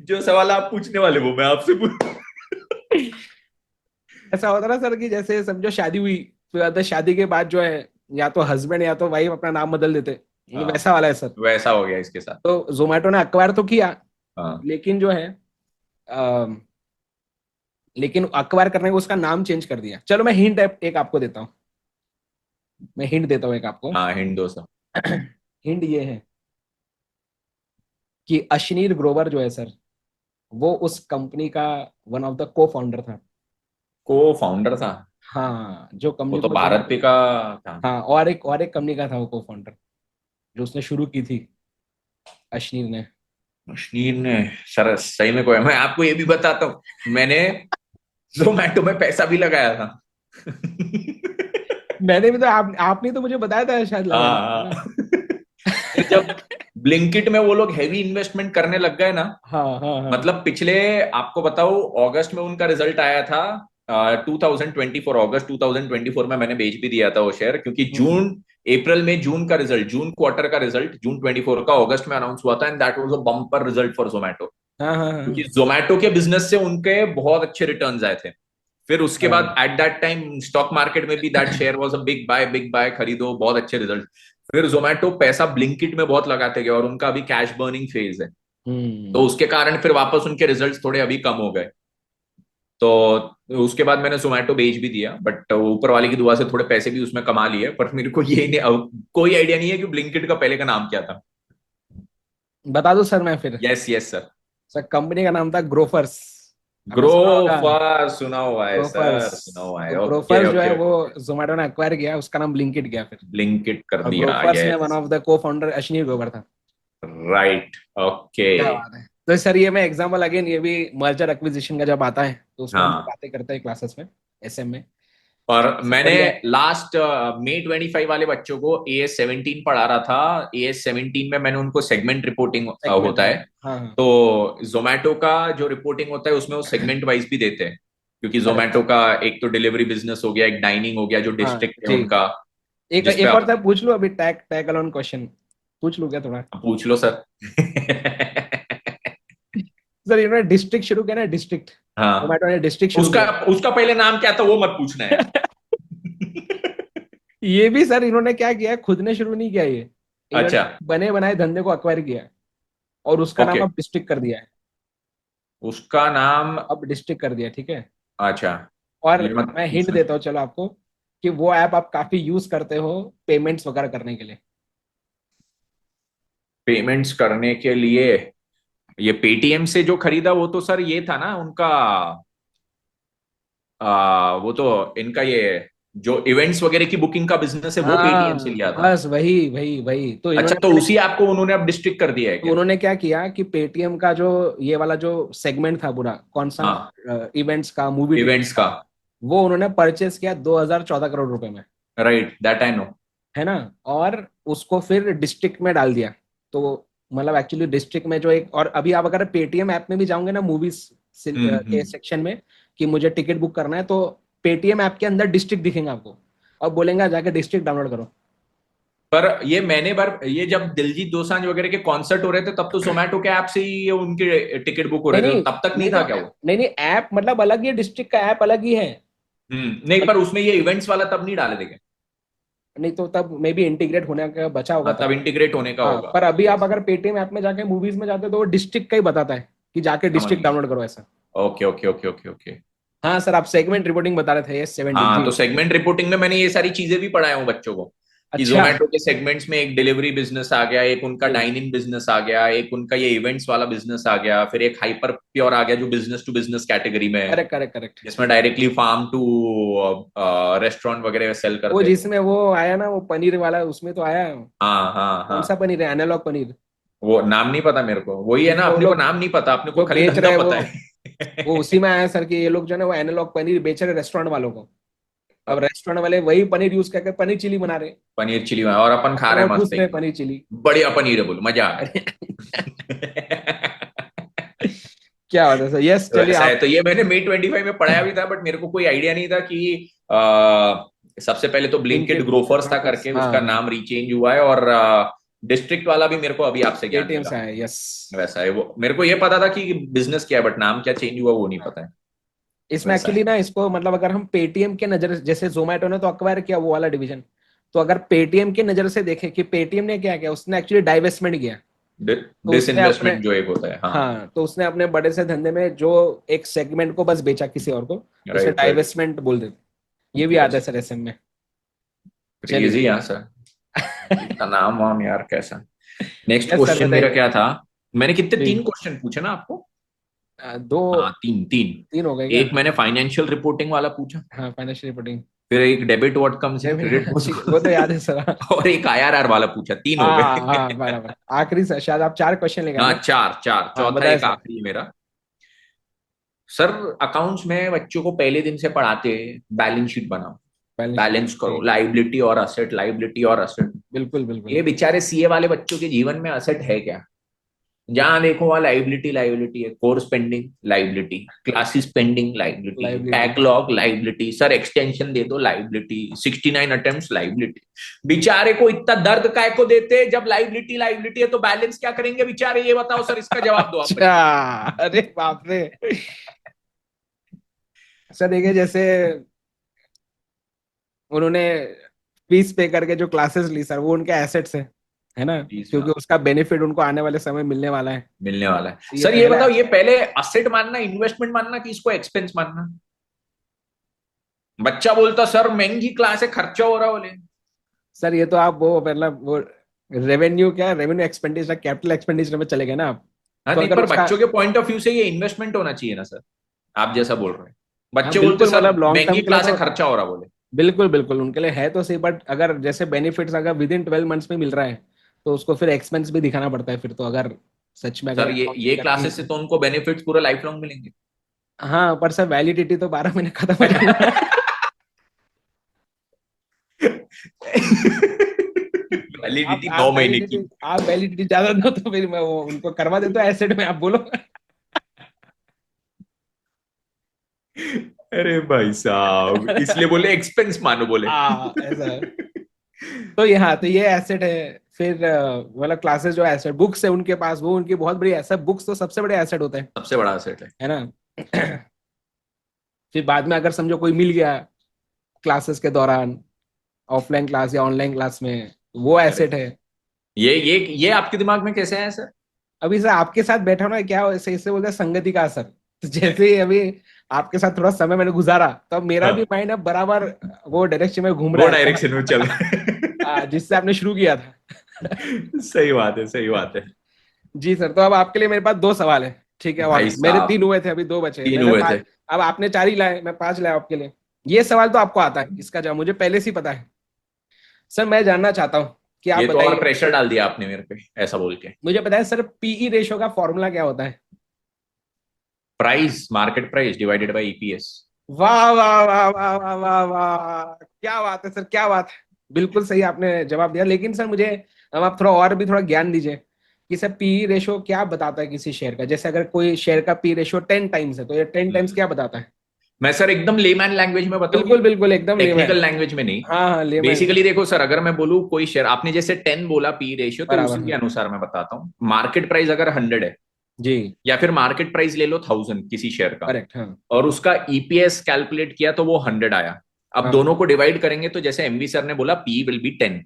जो सवाल आप पूछने वाले वो मैं आपसे पूछ। ऐसा होता ना सर कि जैसे समझो शादी हुई, फिर बाद में शादी के बाद जो है या तो हस्बैंड या तो वाइफ अपना नाम बदल देते, ये हाँ, वैसा वाला है सर। वैसा हो गया इसके साथ। तो जोमेटो ने अक्वायर तो किया, हाँ। लेकिन जो है लेकिन अक्वायर करने को उसका नाम चेंज कर दिया। चलो मैं हिंट एक आपको देता हूँ, मैं हिंट देता हूँ एक आपको। हाँ, हिंद दोस्त। हिंट ये है कि अश्नीर ग्रोवर जो है सर, वो उस कंपनी का वन ऑफ द को फाउंडर था। को फाउंडर था? हाँ, जो वो कंपनी तो को भारत पे जोमेटो, का था। हाँ और एक कंपनी का था वो को फाउंडर, जो उसने शुरू की थी, अश्नीर ने। मशीन ने? सर सही में कोई, मैं आपको ये भी बताता हूँ, मैंने जोमेटो में पैसा भी लगाया था। मैंने भी तो आपने तो मुझे बताया था शायद लगाने हाँ, को, है ना? हाँ। फिर जब ब्लिंकिट में वो लोग हैवी इन्वेस्टमेंट करने लग गए ना, हाँ हाँ हाँ। मतलब पिछले, आपको बताऊं, अगस्त में उनका रिजल्ट आया था। 2024, अगस्त 2024 में मैंने बेच भी दिया था वो शेयर, क्योंकि हम्म। जून, अप्रैल में जून का रिजल्ट, जून क्वार्टर का रिजल्ट जून 24 का अगस्त में अनाउंस हुआ था, and that was a bumper result for Zomato. हाँ हाँ क्योंकि हाँ जोमेटो के बिजनेस से उनके बहुत अच्छे रिटर्न्स आए थे। फिर उसके बाद हाँ। At that time stock market में भी that share was a big buy, खरीदो, बहुत अच्छे रिजल्ट। फिर जोमेटो पैसा ब्लिंकिट में बहुत लगाते गए, और उनका अभी कैश बर्निंग फेज है। तो हम्म। उसके कारण फिर वापस उनके रिजल्ट्स थोड़े अभी कम हो गए। तो उसके बाद मैंने जोमेटो बेच भी दिया, बट ऊपर वाले की दुआ से थोड़े पैसे भी उसमें कमा लिए, पर मेरे को ये नहीं, कोई आइडिया नहीं है कि ब्लिंकिट का पहले का नाम क्या था। बता दो सर मैं फिर। Yes, yes sir. Sir company का नाम था ग्रोफर्स। आपने सुना होगा, ग्रोफर सुना हुआ है ग्रोफर्स। सर, सुना हुआ तो है। ओके, ग्रोफर्स जो है ओके, वो ओके। जोमेटो ने एक्वायर किया, उसका नाम ब्लिंकिट गया फिर। ब्लिंकिट कर और दिया, ग्रोफर्स में वन यस। ऑफ द को फाउंडर अश्नीर ग्रोवर था। Right, okay. क्या बात है। तो सर ये मैं एग्जांपल अगेन, ये भी मर्जर एक्विजिशन का जब आता है तो उसमें हम लोग हाँ, बातें करते हैं क्लासेस में, एसएम में। और सब मैंने बढ़िया। लास्ट May 25 वाले बच्चों को AS17 पढ़ा रहा था। AS17 में मैंने उनको सेगमेंट रिपोर्टिंग सेगमेंट, होता हाँ है। हाँ हाँ। तो जोमेटो का जो रिपोर्टिंग होता है उसमें वो सेगमेंट वाइज भी देते हैं, क्योंकि करेक्ट। जोमेटो का एक तो डिलीवरी बिजनेस हो गया, एक डाइनिंग हो गया, जो हाँ डिस्ट्रिक्ट है जी। उनका, एक जिसपे एक और आप था, पूछ लो अभी, टैग टैग अलोन क्वेश्चन पूछ लूँ क्या थोड़ा? पूछ लो सर। सर इन्होंने डिस्ट्रिक्ट शुरू किया ना, डिस्ट्रिक्ट, हाँ, जोमेटो ने डिस्ट्रिक्ट शुरू उसका किया। उसका पहले नाम क्या था वो मत पूछना यार। ये भी सर इन्होंने क्या किया है, खुद ने शुरू नहीं किया ये, इन्होंने अच्छा, बने बनाए धंधे को अक्वायर किया है और उसका नाम ओके, अब डिस्ट्रिक्ट कर दिया है। उसका नाम। अब डिस्ट्रिक्ट कर दिया, ठीक है। अच्छा, और ये मत मैं हिंट पूछना। देता हूँ चलो आपको, कि वो ऐप आप काफी यूज करते हो पेमेंट्स वगैरह करने के लिए। पेमेंट्स करने के लिए? ये पेटीएम से जो खरीदा वो तो सर ये था ना उनका, वो तो इनका ये जो इवेंट्स वगैरह की बुकिंग का बिजनेस है वो पेटीएम से हाँ लिया था। बस वही वही वही तो अच्छा, इन्होंने तो पहले, उसी ऐप को उन्होंने अब डिस्ट्रिक्ट कर दिया है तो क्या? उन्होंने क्या किया कि पेटीएम का जो ये वाला जो सेगमेंट था पूरा, कौन सा, हाँ, इवेंट्स का, मूवी टिकट्स इवेंट्स का, का। वो उन्होंने परचेस किया 2014 करोड़ रुपए में, राइट, दैट आई नो। है ना। और उसको फिर डिस्ट्रिक्ट में डाल दिया। तो मतलब एक्चुअली डिस्ट्रिक्ट में जो एक, और अभी आप अगर पेटीएम ऐप में भी जाओगे ना, मूवीज के हम्म। सेक्शन में, कि मुझे टिकट बुक करना है, तो पेटीएम ऐप के अंदर डिस्ट्रिक्ट दिखेंगे आपको, और बोलेंगे जाके डिस्ट्रिक्ट डाउनलोड करो। पर ये मैंने बार, ये जब दिलजीत दोसांझ वगैरह के कॉन्सर्ट हो रहे थे तब तो जोमेटो के ऐप से ही ये उनके टिकट बुक हो नहीं रहे थे, नहीं तो तब तक नहीं नहीं था नहीं क्या वो? नहीं नहीं, ऐप मतलब अलग ही है, डिस्ट्रिक्ट का ऐप अलग ही है। नहीं, पर उसमें ये इवेंट्स वाला तब नहीं डाले थे क्या? नहीं तो तब मे बी इंटीग्रेट होने का बचा होगा हाँ, तब। तब इंटीग्रेट होने का हाँ होगा। पर अभी आप यस, अगर पेटीएम ऐप में जाके मूवीज में जाते हो तो वो डिस्ट्रिक्ट का ही बताता है कि जाके समझ डिस्ट्रिक्ट गया। डाउनलोड करो ऐसा। Okay, okay, okay, okay, okay. हाँ सर, आप सेगमेंट रिपोर्टिंग बता रहे थे, ये 17 हाँ, जी। तो सेगमेंट रिपोर्टिंग में मैंने ये सारी चीजें भी पढ़ाया हूँ बच्चों को, कि अच्छा। जोमेटो के सेगमेंट्स में एक डिलीवरी बिजनेस आ गया, एक उनका जी। डाइन इन बिजनेस आ गया, एक उनका ये इवेंट्स वाला बिजनेस आ गया, फिर एक हाइपर प्योर आ गया जो बिजनेस टू बिजनेस कैटेगरी में है, करेक्ट करेक्ट करेक्ट। जिसमें डायरेक्टली फार्म टू रेस्टोरेंट वगैरह सेल वो करते हैं। जिसमें वो आया ना, वो पनीर वाला, उसमें तो आया, हाँ, हाँ, कौन सा हाँ। पनीर है, एनालॉग पनीर, वो नाम नहीं पता मेरे को, वही है ना, जिसमें वो अपने को लोग नाम नहीं पता, अपने को जो खाली बेच धंधा रहे हैं वो, पता है। वो उसी में आया सर कि ये लोग जो है ना वो एनालॉग पनीर बेच रहे रेस्टोरेंट वालों को। अब रेस्टोरेंट वाले वही पनीर यूज करके पनीर चिली बना रहे, पनीर चिली और अपन खा अपन रहे वो हैं मस्त ठूस रहे एकदम। पनीर चिली। बढ़िया पनीर है, बोल मजा आ अरे गया। क्या बात है सर, यस तो चलिए ऐसा है, आप। तो ये मैंने May 25 में पढ़ाया भी था, बट मेरे को कोई आइडिया नहीं था कि सबसे पहले तो ब्लिंकिट ब्लिंकिट ग्रोफर्स था ग्रोफर्स, करके, हाँ उसका हाँ। नाम रिचेंज हुआ है, और डिस्ट्रिक्ट वाला भी मेरे को अभी आपसे ज्ञान पेटीएम मिला। से आया, यस। वैसा है वो, मेरे को ये पता था कि बिजनेस क्या है, बट नाम क्या चेंज हुआ वो नहीं पता है। इसमें वैसा एक्चुअली है। ना इसको मतलब अगर हम पेटीएम के नजर, जैसे जोमेटो ने तो अक्वायर किया वो वाला डिवीजन, तो अगर पेटीएम की नजर से देखें कि पेटीएम ने क्या किया, उसने एक्चुअली डाइवेस्टमेंट किया। तो उसने अपने, डिसइन्वेस्टमेंट जो एक होता है, हाँ। हाँ तो उसने अपने बड़े से धंधे में जो एक सेगमेंट को बस बेचा किसी और को, उसे राइट राइट। डाइवेस्टमेंट बोल देते। ये भी आता है यस। सर एसएम में। चलिए। क्रेजी, हाँ सर। इतना नाम वाम यार कैसा। नेक्स्ट यस सर क्वेश्चन मेरा बताइए। क्या था? मैंने कितने, जी। 3 क्वेश्चन पूछे ना आपको? दो। हाँ, तीन तीन। तीन हो गए क्या? एक मैंने फाइनेंशियल रिपोर्टिंग वाला पूछा, हाँ फाइनेंशियल रिपोर्टिंग। फिर एक debit what comes in credit ठीक है, वो तो याद है सर। हाँ और एक आईआरआर वाला पूछा, 3 हो हाँ गए। हाँ, बराबर। आखिरी सर शायद आप 4 क्वेश्चन लेकर हाँ, आए ना। चार चार, हाँ चौथा बताए एक सर। आखिरी मेरा। सर, अकाउंट्स में बच्चों को पहले दिन से पढ़ाते हैं बैलेंस शीट बनाओ, बैलेंस शीट। बैलेंस करो, जी। लाइबिलिटी और असेट, लाइबिलिटी और असेट। बिल्कुल बिल्कुल। ये बेचारे सीए वाले बच्चों के जीवन में असेट है क्या? जहां देखो वहां लाइबिलिटी लाइबिलिटी है, course pending liability, classes pending liability, liability. Backlog liability, sir extension दे दो लाइबिलिटी, 69 अटेम्प्ट लाइबिलिटी। बेचारे को इतना दर्द काय को देते, जब लाइबिलिटी लाइबिलिटी है तो बैलेंस क्या करेंगे बेचारे, ये बताओ सर, इसका जवाब दो आप अच्छा। बच्चों। अरे बाप रे। सर देखिए जैसे उन्होंने फीस पे करके जो क्लासेस ली सर, वो उनके एसेट्स है ना, जी क्योंकि साहब। उसका बेनिफिट उनको आने वाले समय मिलने वाला है। मिलने वाला है। तो ये सर ये पहला। बताओ, ये पहले असेट मानना, इन्वेस्टमेंट मानना, कि इसको एक्सपेंस मानना? बच्चा बोलता सर महंगी क्लास है, खर्चा हो रहा, बोले। सर ये तो आप वो मतलब वो रेवेन्यू, क्या रेवेन्यू एक्सपेंडिचर, कैपिटल एक्सपेंडिचर में चले गए ना आप। हाँ तो नहीं, अगर पर उसका, बच्चों के पॉइंट ऑफ व्यू से ये इन्वेस्टमेंट होना चाहिए ना सर, आप जैसा बोल रहे हैं। हाँ बच्चे बोलते बिल्कुल सर मतलब लॉन्ग महंगी टर्म के लिए क्लास है, तो खर्चा हो रहा, बोले। बिल्कुल बिल्कुल उनके लिए है तो सही, बट अगर जैसे बेनिफिट्स अगर विद इन 12 मंथ्स में मिल रहा है, तो उसको फिर एक्सपेंस भी दिखाना पड़ता है फिर तो, अगर सच में अगर सर ये accounting करनी है क्लासेस से तो। तो उनको बेनिफिट्स पूरा लाइफ लॉन्ग मिलेंगे। हाँ पर सर वैलिडिटी तो 12 महीने खत्म हो जाएगा। वैलिडिटी आप 9 महीने वैलिडिटी, की। आप वैलिडिटी ज्यादा दो तो फिर मैं वो उनको करवा देता हूँ एसेट में, आप बोलो। अरे भाई साहब, इसलिए बोले एक्सपेंस मानो, बोले। ऐसा है। तो यहाँ तो ये एसेट है। फिर मतलब क्लासेस जो एसेट बुक्स है उनके पास, वो उनकी बहुत बड़ी एसेट, बुक्स तो सबसे बड़े एसेट होते हैं, सबसे बड़ा असेट है। है ना। फिर बाद में अगर समझो कोई मिल गया क्लासेस के दौरान, ऑफलाइन क्लास या ऑनलाइन क्लास में, वो अरे, एसेट है। ये आपके दिमाग में कैसे है सर? अभी सर आपके साथ बैठा ना, क्या ऐसे इससे बोलते हैं संगति का असर। तो जैसे ही अभी आपके साथ थोड़ा समय मैंने गुजारा, तो अब मेरा भी हाँ, माइंड अब बराबर वो डायरेक्शन में घूम वो रहा है डायरेक्शन में चल रहा है। जिससे आपने शुरू किया था। सही बात है, सही बात है। जी सर, तो अब आपके लिए मेरे पास 2 सवाल है। ठीक है, और भाई मेरे साहब, 3 हुए थे, अभी 2 बचे, 3 मैंने हुए 5। थे। अब आपने 4 ही लाए, मैं 5 लाया आपके लिए। ये सवाल तो आपको आता है, इसका जवाब मुझे पहले से ही पता है। सर मैं जानना चाहता हूँ कि आप ये तो और बताइए, प्रेशर डाल दिया आपने मेरे पे, ऐसा बोल के। मुझे पता है सर पीई रेशो का फॉर्मूला क्या होता है। Price, market price divided by EPS. वाह वाह वाह वाह वाह वाह वाह, क्या बात है सर, क्या बात है। बिल्कुल सही आपने जवाब दिया, लेकिन सर मुझे अब आप थोड़ा और भी थोड़ा ज्ञान दीजिए कि सर पी रेशो क्या बताता है किसी शेयर का। जैसे अगर कोई शेयर का पी रेशो 10 टाइम्स है, तो ये 10 टाइम्स क्या बताता है। मैं सर एकदम लेमैन लैंग्वेज में बताऊं, बिल्कुल बिल्कुल एकदम लेमैन। टेक्निकल लैंग्वेज में नहीं। हाँ हाँ लेमैन। बेसिकली देखो सर, अगर मैं बोलूं कोई शेयर, आपने जैसे 10 बोला पी रेशियो, तो बराबर उसी के हाँ। अनुसार मैं बताता हूँ। मार्केट प्राइस अगर 100 है, जी। या फिर मार्केट प्राइस ले लो 1000 किसी शेयर का, करेक्ट हाँ। और उसका ईपीएस कैलकुलेट किया तो वो 100 आया। अब हाँ दोनों को डिवाइड करेंगे तो जैसे एमवी सर ने बोला पी विल बी 10।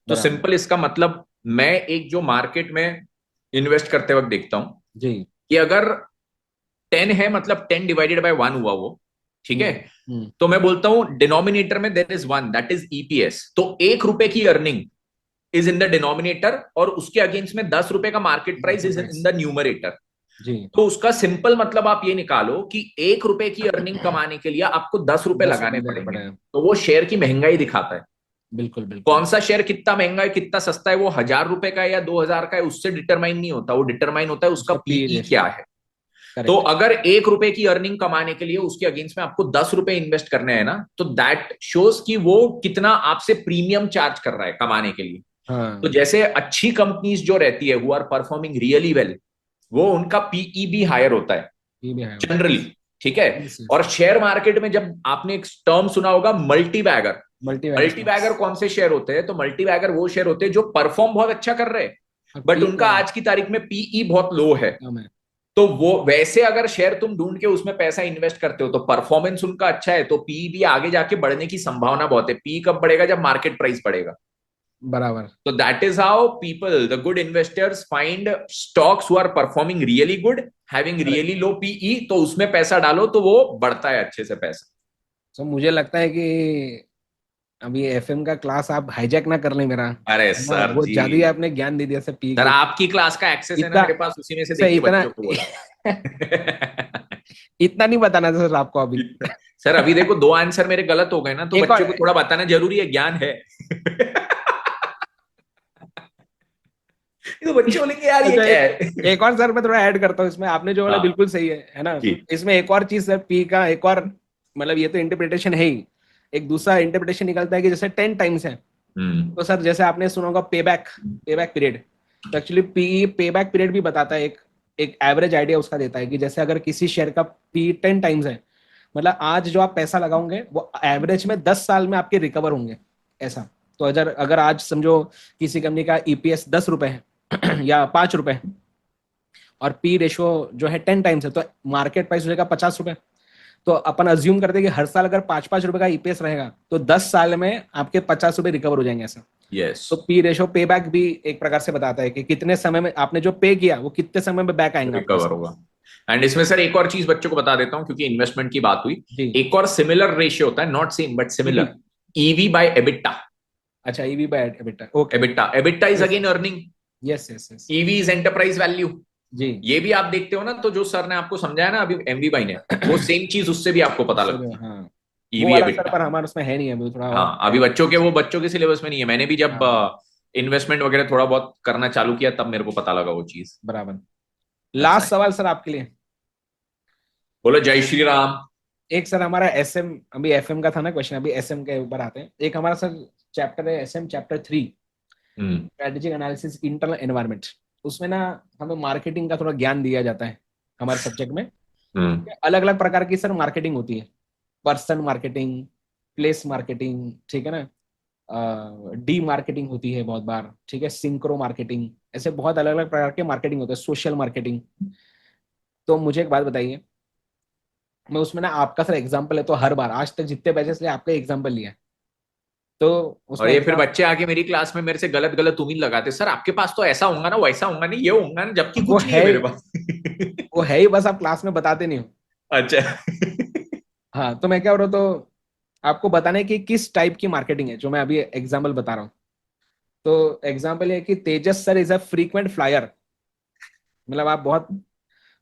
तो बराबर। सिंपल इसका मतलब, मैं एक जो मार्केट में इन्वेस्ट करते वक्त देखता हूं जी। कि अगर 10 है, मतलब 10/1 हुआ वो, ठीक है। हम्म। हम्म। तो मैं बोलता हूं डिनोमिनेटर में there is 1, that is EPS. तो 1 रुपए की earning is in the denominator, और उसके अगेंस्ट में 10 रुपए का market price market is in price. The numerator. जी। तो उसका सिंपल मतलब आप ये निकालो कि 1 रुपए की अर्निंग कमाने के लिए आपको 10 रुपए 10 रुपये लगाने देना पड़ेंगे। पड़ेगा। तो वो शेयर की महंगाई दिखाता है। बिल्कुल बिल्कुल। कौन सा शेयर कितना महंगा है, कितना सस्ता है, वो 1000 रुपए का है या 2000 का है, उससे डिटरमाइन नहीं होता। वो डिटरमाइन होता है उसका उसका पी पीई क्या रेशो। है। तो करेक्ट। अगर 1 रुपए की अर्निंग कमाने के लिए उसके अगेंस्ट में आपको 10 रुपए इन्वेस्ट करने हैं ना, तो दैट शोज कि वो कितना आपसे प्रीमियम चार्ज कर रहा है कमाने के लिए। तो हाँ, जैसे अच्छी कंपनीज जो रहती है who are performing really well, वो उनका पीई भी हायर होता है ये भी है। जनरली। ठीक है। Yes yes. और शेयर मार्केट में जब आपने एक टर्म सुना होगा multi bagger, multi value multi stocks. Bagger कौन से शेयर होते हैं? तो मल्टी बैगर वो शेयर होते हैं जो परफॉर्म बहुत अच्छा कर रहे हैं, और बट पी उनका ज्यादा आज की तारीख में पीई बहुत लो है। कम है। तो वो वैसे अगर शेयर तुम ढूंढ के उसमें पैसा इन्वेस्ट करते हो तो परफॉर्मेंस उनका अच्छा है, तो पीई भी आगे जाके बढ़ने की संभावना बहुत है। पीई कब बढ़ेगा? जब मार्केट प्राइस बढ़ेगा। बराबर। तो that is how people, the good investors find stocks who are performing really good, having correct. Really low PE, तो उसमें पैसा डालो तो वो बढ़ता है अच्छे से पैसा। सो मुझे लगता है कि अभी एफएम का क्लास आप हाईजैक ना कर लें मेरा, अरे है ना? सर वो जी, ज्यादा ही आपने ज्ञान दे दिया सर पी सर के। आपकी क्लास का एक्सेस है ना इतना मेरे पास, उसी में से सर देख के इतना बच्चों को बोला। इतना नहीं बताना था सर आपको अभी। सर अभी देखो 2 आंसर मेरे गलत हो गए ना, तो एक और बच्चों को थोड़ा बताना जरूरी है, ज्ञान है। ये तो बच्चे बोलेंगे यार ये अच्छा, क्या है। एक और सर मैं थोड़ा ऐड करता हूँ इसमें, आपने जो बोला हाँ बिल्कुल सही है ना? जी। इसमें एक और चीज सर पी का एक और, मतलब ये तो इंटरप्रिटेशन है ही, एक दूसरा इंटरप्रिटेशन निकलता है कि जैसे 10 टाइम्स है, हम्म। तो सर जैसे आपने सुना होगा पे बैक पीरियड। तो एक्चुअली पी पे बैक पीरियड भी बताता है, एक एक एवरेज आइडिया उसका देता है कि जैसे अगर किसी शेयर का पी 10 टाइम्स है, मतलब आज जो आप पैसा लगाओगे वो एवरेज में 10 साल में आपके रिकवर होंगे, ऐसा। तो अगर अगर आज समझो किसी कंपनी का ईपीएस 10 रुपए है या 5 रुपए, और पी रेशो जो है 10 टाइम्स है, तो मार्केट प्राइस हो जाएगा 50 रुपए। तो अपन अज्यूम करते हैं कि हर साल अगर 5-5 रुपए का ईपीएस रहेगा तो 10 साल में आपके 50 रुपए रिकवर हो जाएंगे, ऐसा। यस। तो पी रेशो पे बैक भी एक प्रकार से बताता है कि कितने समय में आपने जो पे किया वो कितने समय में बैक आएंगे आपको, रिकवर ऐसा। होगा। एंड इसमें सर एक और चीज बच्चों को बता देता हूं, क्योंकि इन्वेस्टमेंट की बात हुई। जी। एक और सिमिलर रेशियो होता है, not same but EV. Similar, EV by EBITDA. अच्छा, EV by EBITDA, okay. EBITDA, EBITDA is yes again earning, yes yes yes. EV is enterprise value. जी। ये भी आप देखते हो ना, तो जो सर ने आपको समझाया ना अभी एमवी भाई ने, वो सेम चीज उससे भी आपको पता उससे भी, लगती है। हाँ। वो ईवी वाला सर एबिटा। पर हमारे उसमें है नहीं है, वो थोड़ा और हाँ अभी है। बच्चों के, वो बच्चों के सिलेबस में नहीं है। मैंने भी जब हाँ, इन्वेस्टमेंट वगैरह थोड़ा बहुत करना चालू किया तब मेरे को पता लगा वो चीज। बराबर। ऐसा लास्ट है। सवाल सर आपके लिए। बोलो जय श्री राम। एक सर हमारा एसएम, अभी एफएम का था ना क्वेश्चन, अभी एसएम के ऊपर आते हैं। एक हमारा सर चैप्टर है SM chapter 3, hmm. Strategic analysis internal environment. उसमें ना हमें मार्केटिंग का थोड़ा ज्ञान दिया जाता है हमारे सब्जेक्ट में। हम्म। अलग अलग प्रकार की सर मार्केटिंग होती है, पर्सन मार्केटिंग, प्लेस मार्केटिंग, ठीक है ना? डी मार्केटिंग होती है बहुत बार, ठीक है, सिंक्रो मार्केटिंग, ऐसे बहुत अलग अलग प्रकार के मार्केटिंग होते हैं, सोशल मार्केटिंग। तो मुझे एक बात बताइए, मैं उसमें ना आपका सर एग्जाम्पल है, तो हर बार आज तक जितने बैचेस लिए आपका एग्जाम्पल लिया है, तो और उसमें ये फिर एग्जाम बच्चे आके मेरी क्लास में मेरे से गलत गलत उम्मीद लगाते, सर आपके पास तो ऐसा होगा ना, वैसा होगा नहीं, ये होगा ना, जबकि वो कुछ नहीं है है, मेरे पास। वो है ही, बस आप क्लास में बताते नहीं हो। अच्छा। हाँ, तो मैं क्या हो रहा हूँ, तो आपको बताना है कि किस टाइप की मार्केटिंग है जो मैं अभी एग्जाम्पल बता रहा हूँ। तो एग्जाम्पल ये है कि Tejas sir is a frequent flyer, मतलब आप बहुत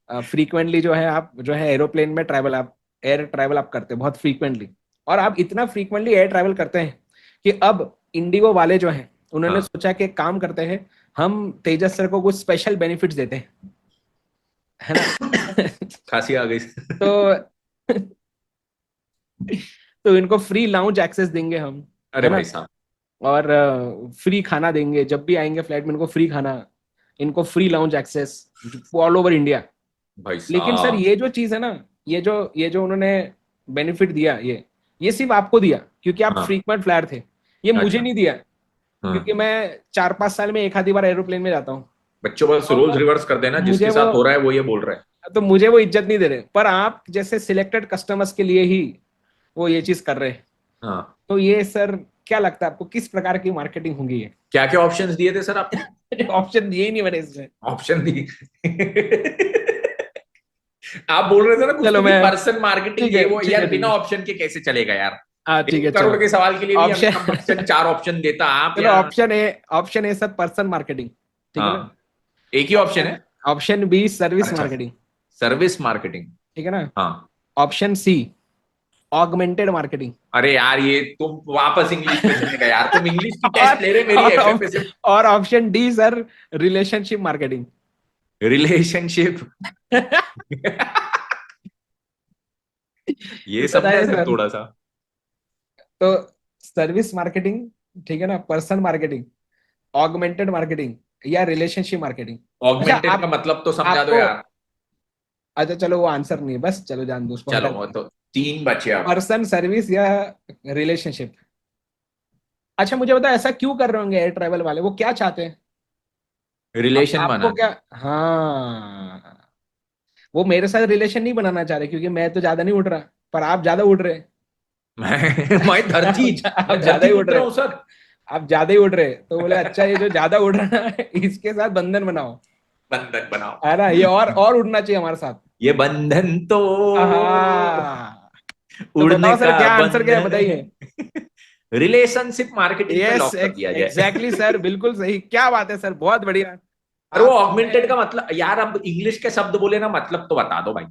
फ्रीक्वेंटली जो है, आप जो है एरोप्लेन में ट्रैवल, आप एयर ट्रैवल आप करते हैं बहुत फ्रीक्वेंटली। और आप इतना फ्रीक्वेंटली एयर ट्रैवल करते हैं कि अब इंडिगो वाले जो हैं उन्होंने हाँ, सोचा कि एक काम करते हैं, हम तेजस सर को कुछ स्पेशल बेनिफिट्स देते हैं, है ना? खांसी आ गई। तो तो इनको फ्री लाउंज एक्सेस देंगे हम, अरे है ना? भाई साहब। और फ्री खाना देंगे, जब भी आएंगे फ्लाइट में इनको फ्री खाना, इनको free lounge access all over India. भाई लेकिन सर साहब। ये जो चीज है ना, ये जो उन्होंने बेनिफिट दिया, ये सिर्फ आपको दिया क्योंकि आप हाँ। फ्रीक्वेंट फ्लायर थे। ये मुझे अच्छा। नहीं दिया क्योंकि हाँ। मैं 4-5 साल में एक आधी बार एरोप्लेन में जाता हूँ। बच्चों बस रोल्स तो रिवर्स कर देना, मुझे जिसके वो साथ हो रहा है वो ये बोल रहा है। तो मुझे वो इज्जत नहीं दे रहे, पर आप जैसे सिलेक्टेड कस्टमर्स के लिए ही वो ये चीज कर रहे हैं। हाँ। तो ये सर क्या लगता है आपको किस प्रकार की मार्केटिंग होगी ये? क्या क्या ऑप्शंस दिए थे सर आपने? ऑप्शन दिए ही नहीं मैंने इसमें। ऑप्शन दी। आप बोल रहे थे ना कुछ चलो तो, कि मैं, पर्सन मार्केटिंग ठीक ये है वो, ठीक है यार ठीक बिना है। ऑप्शन के कैसे चलेगा यार? हाँ ठीक है, 1 करोड़ चलो के सवाल के लिए भी हमें कम ऑप्शन ऑप्शन, 4 ऑप्शन देता आप चलो यहाँ। Option A sir person marketing, ठीक है ना? हाँ, एक ही ऑप्शन ऑप्शन है। ऑप्शन बी सर्विस अच्छा, मार्केटिंग, सर्विस मार्केटिंग। ठीक है ना? हाँ। Option C augmented marketing. अरे यार ये तुम वापस इंग्लिश पे चले गए यार, तुम इंग्लिश की टेस्ट और ले रहे, मेरी और एफए पे से। और option D sir relationship marketing. Relationship. ये समझा बताइए सर सर। थोड़ा सा। तो सर्विस मार्केटिंग, ठीक है ना, पर्सन मार्केटिंग, ऑगमेंटेड मार्केटिंग, या रिलेशनशिप मार्केटिंग। अच्छा ऑगमेंटेड का आप, मतलब तो समझा दो आपको, यार। अच्छा चलो वो आंसर नहीं है, बस चलो जान दो उसको, चलो हटा वो देते हैं। तो तीन बचे अब। पर्सन, सर्विस, या रिलेशनशिप। अच्छा मुझे बताओ, ऐसा क्यों कर रहे होंगे एयर ट्रैवल वाले, वो क्या चाहते हैं? रिलेशन आपको बनाना। क्या, हाँ, वो मेरे साथ रिलेशन नहीं बनाना चाह रहे क्योंकि मैं तो ज्यादा नहीं उड़ रहा, पर आप ज्यादा उड़ रहे हैं। मैं धरती, आप मैं ज्यादा धरती ही उड़ पुत्र रहे हूँ हैं, सर। आप ज्यादा ही उड़ रहे हैं, तो बोले अच्छा ये जो ज्यादा उड़ रहा है इसके साथ बंधन बनाओ, बंधन बनाओ। है ना, ये और उड़ना चाहिए हमारे साथ। ये बंधन तो हाँ। तो उड़ने बताओ सर, का क्या आंसर क्या है, बंधन है। बताइए। रिलेशनशिप मार्केटिंग पे यस, लॉक कर दिया जाए। एग्जैक्टली सर, बिल्कुल सही, क्या बात है सर, बहुत बढ़िया। और वो ऑगमेंटेड आपने का मतलब यार, अब इंग्लिश के शब्द बोले ना, मतलब तो बता दो भाई।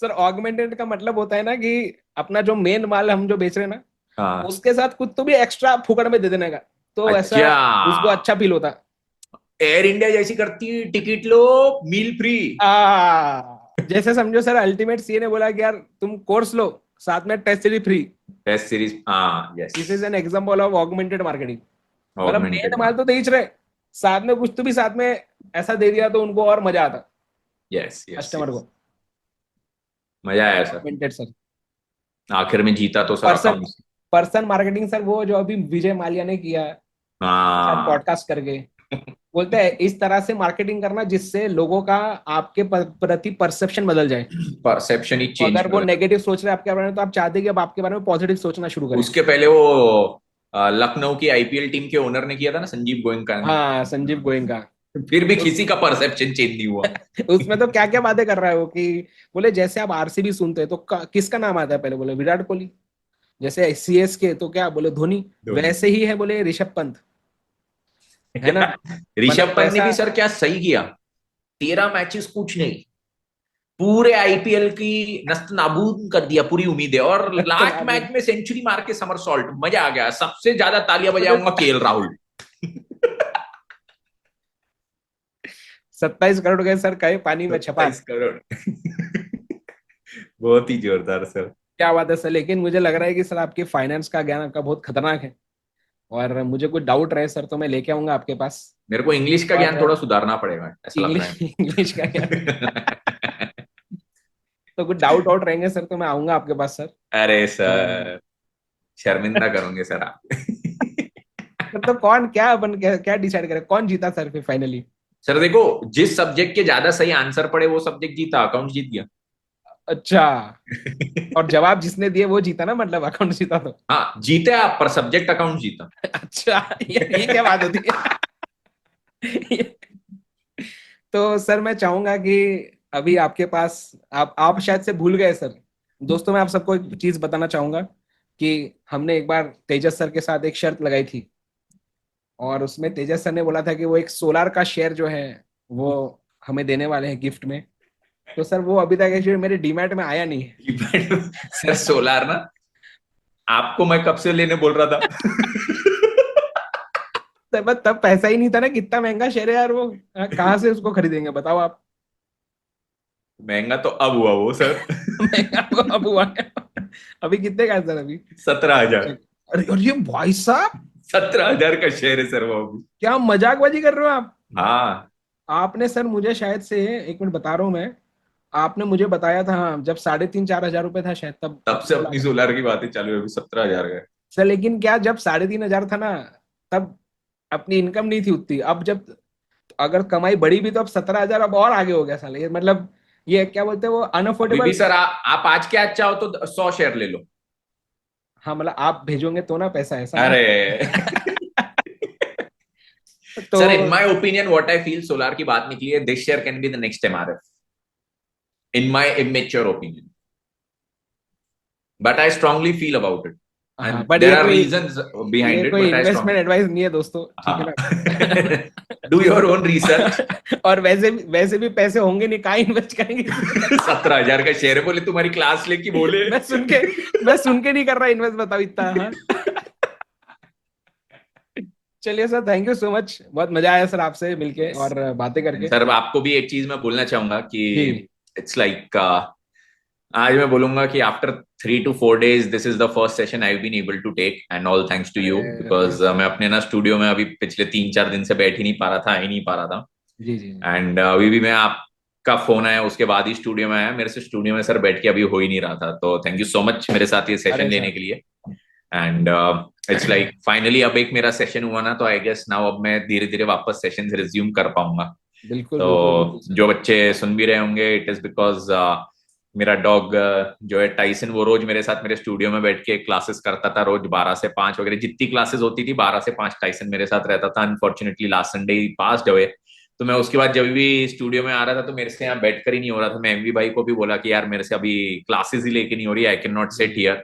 सर ऑगमेंटेड का मतलब होता है ना कि अपना जो मेन माल हम जो बेच रहे हैं ना, हाँ। उसके साथ कुछ तो भी एक्स्ट्रा फुकट में दे देने का, तो ऐसा अच्छा, उसको अच्छा फील होता। एयर इंडिया जैसी करती, टिकट लो मील फ्री। जैसे समझो सर, अल्टीमेट सीए ने बोला कि यार तुम कोर्स लो, साथ में test series free. Test series, हाँ yes. This is an example of augmented marketing. मतलब मेन ऑगमेंटेड माल तो मार्केट। बेच रहे, साथ में कुछ तो भी साथ में ऐसा दे दिया तो उनको और मजा आता यस यस कस्टमर यस। को। मजा आया सर। Augmented sir. आखिर में जीता तो sir person, accounts. Person marketing sir, वो जो अभी विजय माल्या ने किया है, उसके साथ हाँ। पॉडकास्ट करके, बोलते हैं इस तरह से मार्केटिंग करना जिससे लोगों का आपके प्रति परसेप्शन बदल जाए। परसेप्शन ही तो चेंज अगर कर वो देना। नेगेटिव सोच रहे हैं आपके बारे में, तो आप चाहते हैं कि अब आपके बारे में पॉजिटिव सोचना शुरू करें। उसके पहले वो लखनऊ की आईपीएल टीम के ओनर ने किया था ना, संजीव गोयनका ने। हाँ, संजीव गोयनका। फिर भी उस किसी का परसेप्शन चेंज नहीं हुआ। उसमें तो क्या क्या बातें कर रहा है वो कि, बोले जैसे आप आरसीबी सुनते हैं तो किसका नाम आता है पहले, बोले विराट कोहली। जैसे सीएसके तो क्या बोले, धोनी। धोनी। वैसे ही है बोले ऋषभ पंत, है ना। मतलब ऋषभ पंत ने पैसा भी सर क्या सही किया। 13 मैचेस कुछ नहीं, पूरे आईपीएल की नस्त नाबूद कर दिया पूरी उम्मीदें, और लास्ट नाबूद। मैच में सेंचुरी मार के समर सॉल्ट, मजा आ गया। सबसे ज्यादा तालियां बजाऊंगा केएल राहुल। 27 करोड़ गए सर, कहे पानी में छपाक। 27 करोड़। बहुत ही जोरदार सर। क्या बात है सर, लेकिन मुझे लग रहा है कि सर आपकी फाइनेंस का ज्ञान आपका बहुत खतरनाक है, और मुझे कुछ डाउट रहे सर तो मैं लेके आऊंगा आपके पास। मेरे को इंग्लिश का ज्ञान और थोड़ा सुधारना पड़ेगा ऐसा लग रहा इंग्लिश इंग्लिश का ज्ञान, है। तो कुछ डाउट आउट रहेंगे सर तो मैं आऊंगा आपके पास सर। अरे और सर, शर्मिंदा करोगे सर आप। सर तो कौन, क्या अपन क्या डिसाइड करें, कौन जीता सर फिर फाइनली? सर देखो, जिस सब्जेक्ट के ज्यादा सही आंसर पड़े वो सब्जेक्ट जीता, अकाउंट जीत गया। अच्छा, और जवाब जिसने दिए वो जीता ना, मतलब अकाउंट जीता तो। हाँ जीते आप, पर सब्जेक्ट अकाउंट जीता। अच्छा, ये क्या बात होती है? तो सर मैं चाहूंगा कि अभी आपके पास, आप शायद से भूल गए सर। दोस्तों मैं आप सबको एक चीज बताना चाहूंगा कि हमने एक बार तेजस सर के साथ एक शर्त लगाई थी, और उसमें तेजस सर ने बोला था कि वो एक सोलार का शेयर जो है वो हमें देने वाले हैं गिफ्ट में। तो सर वो अभी तक एक्चुअली मेरे डीमैट में आया नहीं है। सर सोलार ना, आपको मैं कब से लेने बोल रहा था। तब पैसा ही नहीं था ना, कितना महंगा शेयर है यार वो, कहाँ से उसको खरीदेंगे बताओ आप। महंगा तो अब हुआ वो सर। महंगा तो अब हुआ है। अभी कितने का है सर अभी? 17,000। अरे और ये भाई साहब, 17,000 का शेयर है सर वो अभी। क्या मजाकबाजी कर रहे हो आप? हाँ, आपने सर मुझे शायद से, एक मिनट बता रहा हूँ मैं, आपने मुझे बताया था हाँ, जब 3,500-4,000 रुपए था शायद, तब तब आपने से बोला अपनी था। सोलार की बातें चालू है, अभी 17,000 का है। सर लेकिन क्या, जब 3,500 था ना, तब अपनी इनकम नहीं थी उतनी, अब जब अगर कमाई बढ़ी भी तो अब 17,000 अब और आगे हो गया साले, ये मतलब ये क्या बोलते हैं वो अभी भी अनअफोर्डेबल। सर आप आज के आज चाहो तो 100 शेयर ले लो। हाँ मतलब आप भेजोगे तो ना पैसा, ऐसा ना। अरे। तो sir in my opinion what I feel, solar की बात निकली है, this share can be the next MRF, in my immature opinion, but I strongly feel about it, हाँ, and but there are reasons behind ये इट, कोई but I investment strongly. Advice नहीं है दोस्तों, ठीक है हाँ। ना। Do your own research. और वैसे भी पैसे होंगे नहीं, कहाँ इन्वेस्ट करेंगे इसमें? 17,000 का शेयर है, बोले तुम्हारी क्लास लेके बोले। मैं सुन के मैं सुन के नहीं कर रहा इन्वेस्ट, बताओ इतना, हाँ। चलिए sir, thank you so much, बहुत मजा आया सर आपसे मिलके और बातें करके। सर आपको भी एक चीज मैं बोलना चाहूंगा कि जी। इट्स लाइक आज मैं बोलूंगा कि after 3 to 4 days this is the first session I have been able to take and all thanks to you अरे बिकॉज मैं अपने ना स्टूडियो में अभी पिछले 3-4 दिन से बैठ ही नहीं पा रहा था, आ ही नहीं पा रहा था। जी जी जी। एंड अभी भी मैं आपका फोन आया उसके बाद ही स्टूडियो में आया, मेरे से स्टूडियो में सर बैठ के अभी हो ही नहीं रहा था, तो थैंक यू सो मच मेरे साथ ये सेशन अरे लेने सर। के लिए। एंड इट्स लाइक फाइनली अब एक मेरा सेशन हुआ ना, तो आई गेस नाउ अब मैं धीरे धीरे वापस सेशन रिज्यूम कर पाऊंगा। बिल्कुल बिल्कुल बिल्कुल तो सर। जो बच्चे सुन भी रहे होंगे, इट इज बिकॉज मेरा डॉग जो है टाइसन, वो रोज मेरे साथ मेरे स्टूडियो में बैठ के क्लासेस करता था, रोज 12 से 5 वगैरह जितनी क्लासेस होती थी 12 से 5 टाइसन मेरे साथ रहता था। अनफॉर्चुनेटली लास्ट संडे ही पास हुए, तो मैं उसके बाद जब भी स्टूडियो में आ रहा था तो मेरे से यहाँ बैठ कर ही नहीं हो रहा था। मैं एमवी भाई को भी बोला कि यार मेरे से अभी क्लासेस ही लेके नहीं हो रही, आई कैन नॉट सेट जी। हियर।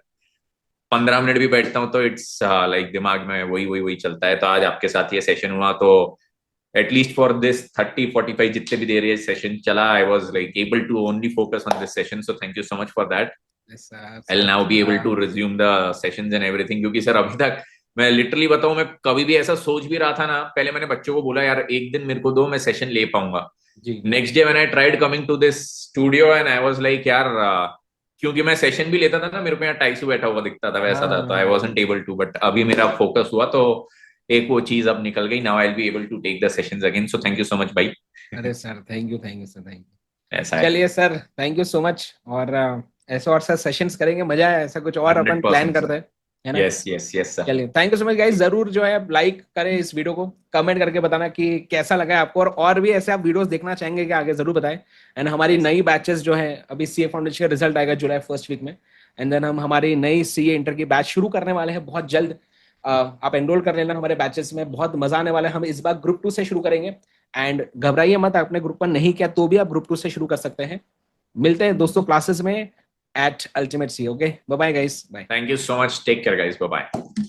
15 मिनट भी बैठता हूँ तो इट्स लाइक दिमाग में वही वही वही चलता है। तो आज आपके साथ ये सेशन हुआ तो एटलीस्ट फॉर दिस 30-45 जितने भी देर ये सेशन चला, I was like able to only focus on this session, so thank you so much for that. Sir I will sir now be able थोड़ा। To resume the sessions and everything, क्योंकि सर अभी तक मैं लिटरली बताऊं, मैं कभी भी ऐसा सोच भी रहा था ना, पहले मैंने बच्चों को बोला यार एक दिन मेरे को दो, मैं सेशन ले पाऊंगा। जी next day when I tried coming to this studio and I was like यार क्योंकि मैं सेशन भी लेता था ना, मेरे को यहाँ टाइसू बैठा हुआ दिखता था वैसा था, तो आई हाँ। वाजंट एबल टू, बट अभी मेरा फोकस हुआ तो एक वो चीज अब निकल गई। Now I will be able to take the sessions again, so thank you so much भाई। अरे sir, thank you sir, thank you. ऐसा है। चलिए sir, thank you so much. और ऐसे और सर सेशंस करेंगे, मजा है, ऐसा कुछ और अपन प्लान 100% करते सर। हैं, है ना। Yes yes yes sir. चलिए, thank you so much guys. जरूर जो है लाइक करें इस वीडियो को, कमेंट करके बताना कि कैसा लगा है आपको, और भी ऐसे आप वीडियोस देखना चाहेंगे कि आगे जरूर बताएं। एंड हमारी यस नई बैचेस जो है, अभी सीए फाउंडेशन का रिजल्ट आएगा जुलाई फर्स्ट वीक में। एंड देन हम हमारी नई सीए इंटर की बैच शुरू करने वाले हैं बहुत जल्द। आप एनरोल कर लेना हमारे बैचेस में, बहुत मजा आने वाला है। हम इस बार ग्रुप 2 से शुरू करेंगे। एंड घबराइए मत, आपने ग्रुप 1 नहीं किया तो भी आप ग्रुप 2 से शुरू कर सकते हैं। मिलते हैं दोस्तों क्लासेस में at Ultimate C. Okay, bye bye guys, bye. Thank you so much, take care guys, bye bye.